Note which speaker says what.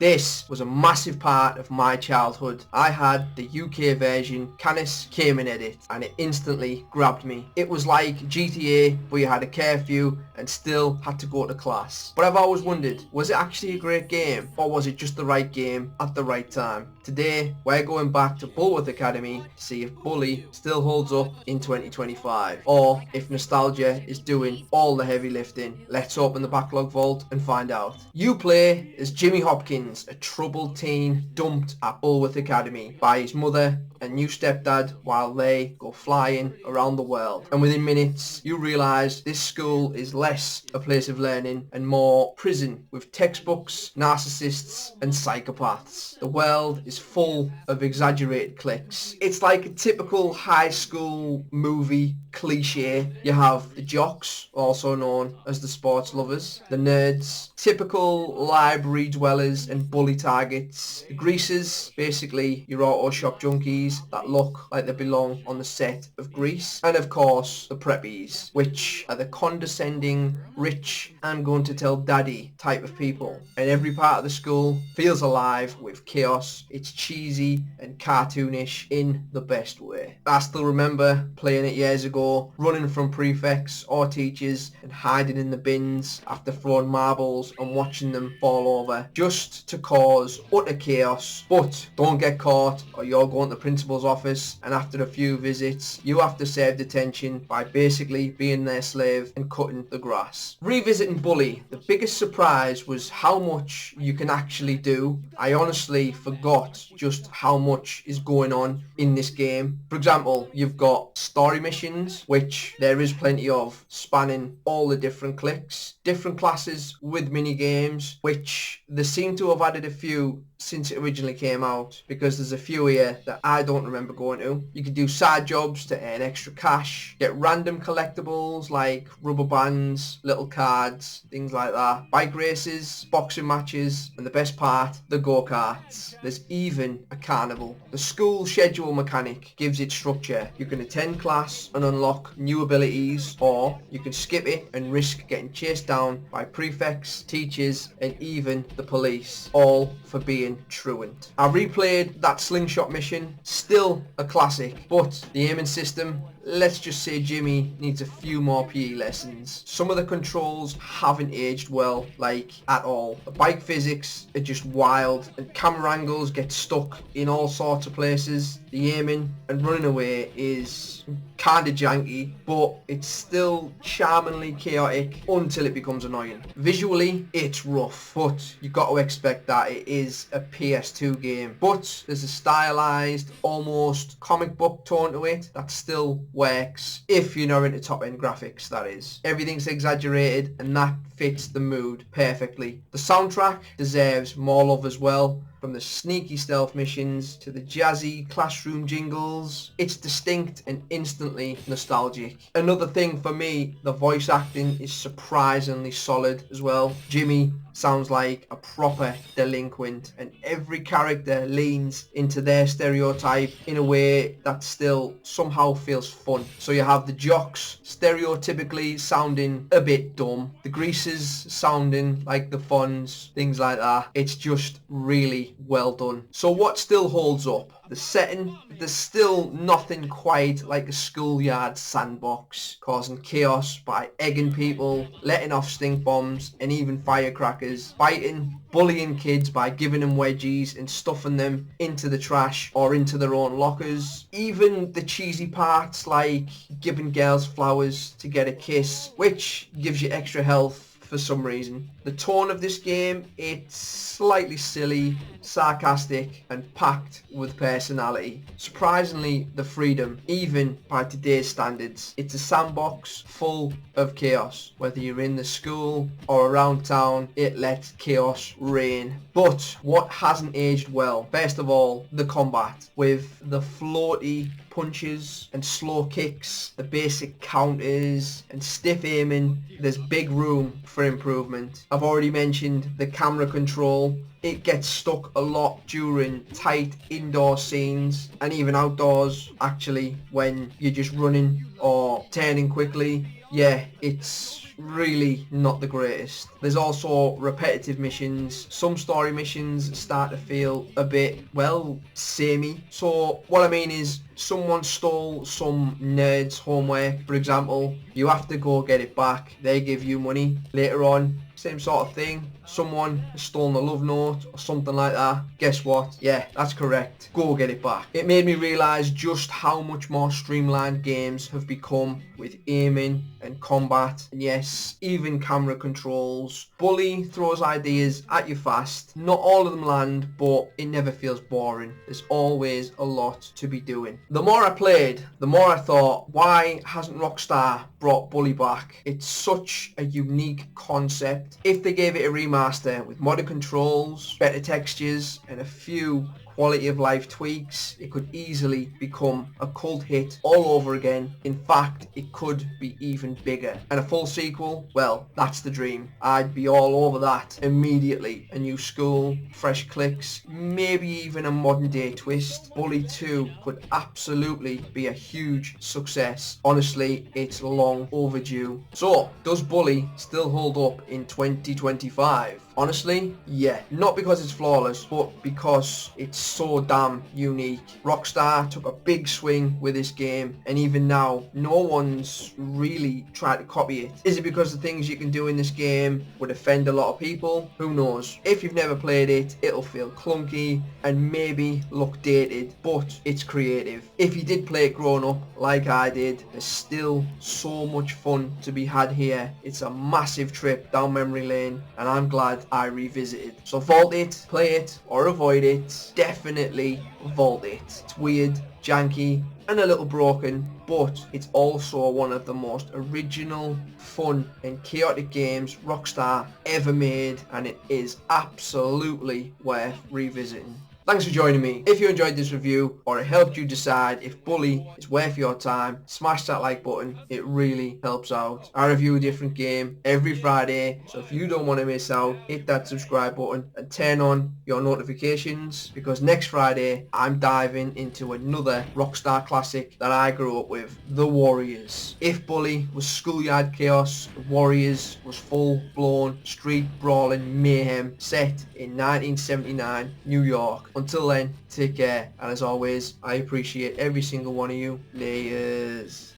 Speaker 1: This was a massive part of my childhood. I had the UK version Canis Camen edit and it instantly grabbed me. It was like GTA where you had a curfew and still had to go to class. But I've always wondered, was it actually a great game or was it just the right game at the right time? Today we're going back to Bulworth Academy to see if Bully still holds up in 2025 or if nostalgia is doing all the heavy lifting. Let's open the Backlog Vault and find out. You play as Jimmy Hopkins, a troubled teen dumped at Bulworth Academy by his mother and new stepdad while they go flying around the world. And within minutes, you realise this school is less a place of learning and more prison with textbooks, narcissists and psychopaths. The world is full of exaggerated cliques. It's like a typical high school movie cliche. You have the jocks, also known as the sports lovers, the nerds, typical library dwellers and bully targets, the greasers, basically your auto shop junkies that look like they belong on the set of Grease, and of course the preppies, which are the condescending, rich, I'm going to tell daddy type of people. And every part of the school feels alive with chaos. It's cheesy and cartoonish in the best way. I still remember playing it years ago, running from prefects or teachers and hiding in the bins after throwing marbles and watching them fall over just to cause utter chaos. But don't get caught or you're going to the principal's office, and after a few visits you have to serve detention by basically being their slave and cutting the grass. Revisiting Bully, the biggest surprise was how much you can actually do. I honestly forgot just how much is going on in this game. For example, you've got story missions, which there is plenty of, spanning all the different cliques, different classes with mini games, which they seem to have added a few since it originally came out, because there's a few here that I don't remember going to. You can do side jobs to earn extra cash, get random collectibles like rubber bands, little cards, things like that, bike races, boxing matches, and the best part, the go-karts. There's even a carnival. The school schedule mechanic gives it structure. You can attend class and unlock new abilities, or you can skip it and risk getting chased down by prefects, teachers, and even the police, all for being truant. I replayed that slingshot mission, still a classic, but the aiming system, let's just say Jimmy needs a few more PE lessons. Some of the controls haven't aged well, like at all. The bike physics are just wild and camera angles get stuck in all sorts of places. The aiming and running away is kinda janky, but it's still charmingly chaotic until it becomes annoying. Visually, it's rough, but you got to expect that it is a PS2 game. But there's a stylized, almost comic book tone to it that still works if you're not into top-end graphics, that is. Everything's exaggerated and that fits the mood perfectly. The soundtrack deserves more love as well. From the sneaky stealth missions to the jazzy classroom jingles, it's distinct and instantly nostalgic. Another thing for me, the voice acting is surprisingly solid as well. Jimmy sounds like a proper delinquent and every character leans into their stereotype in a way that still somehow feels fun. So you have the jocks stereotypically sounding a bit dumb, the greasers sounding like the funs, things like that. It's just really well done. So what still holds up? The setting, there's still nothing quite like a schoolyard sandbox, causing chaos by egging people, letting off stink bombs and even firecrackers, biting, bullying kids by giving them wedgies and stuffing them into the trash or into their own lockers. Even the cheesy parts like giving girls flowers to get a kiss, which gives you extra health for some reason. The tone of this game, it's slightly silly, sarcastic and packed with personality. Surprisingly, the freedom, even by today's standards. It's a sandbox full of chaos. Whether you're in the school or around town, it lets chaos reign. But what hasn't aged well? First of all, the combat, with the floaty punches and slow kicks, the basic counters and stiff aiming. There's big room for improvement. I've already mentioned the camera control. It gets stuck a lot during tight indoor scenes and even outdoors, actually, when you're just running or turning quickly. yeah, it's really not the greatest. There's also repetitive missions. Some story missions start to feel a bit, well, samey. So what I mean is, someone stole some nerd's homework, for example. You have to go get it back. They give you money. Later on, same sort of thing. Someone has stolen a love note or something like that. Guess what? Yeah, that's correct. Go get it back. It made me realise just how much more streamlined games have become with aiming and combat. And yes, even camera controls. Bully throws ideas at you fast. Not all of them land, but it never feels boring. There's always a lot to be doing. The more I played, the more I thought, why hasn't Rockstar brought Bully back? It's such a unique concept. If they gave it a remaster with modern controls, better textures, and a few quality of life tweaks, it could easily become a cult hit all over again. In fact, it could be even bigger. And a full sequel, well, that's the dream. I'd be all over that immediately. A new school, fresh clicks, maybe even a modern day twist. Bully 2 could absolutely be a huge success. Honestly, it's long overdue. So, does Bully still hold up in 2025? Honestly, yeah. Not because it's flawless, but because it's so damn unique. Rockstar took a big swing with this game, and even now, no one's really tried to copy it. Is it because the things you can do in this game would offend a lot of people? Who knows? If you've never played it, it'll feel clunky and maybe look dated, but it's creative. If you did play it growing up, like I did, there's still so much fun to be had here. It's a massive trip down memory lane, and I'm glad I revisited. So vault it, play it, or avoid it. Definitely vault it. It's weird, janky, and a little broken, but it's also one of the most original, fun, and chaotic games Rockstar ever made, and it is absolutely worth revisiting. Thanks for joining me. If you enjoyed this review or it helped you decide if Bully is worth your time, smash that like button. It really helps out. I review a different game every Friday, so if you don't want to miss out, hit that subscribe button and turn on your notifications, because next Friday I'm diving into another Rockstar classic that I grew up with, The Warriors. If Bully was schoolyard chaos, The Warriors was full-blown street brawling mayhem set in 1979 New York. Until then, take care, and as always, I appreciate every single one of you. Layers.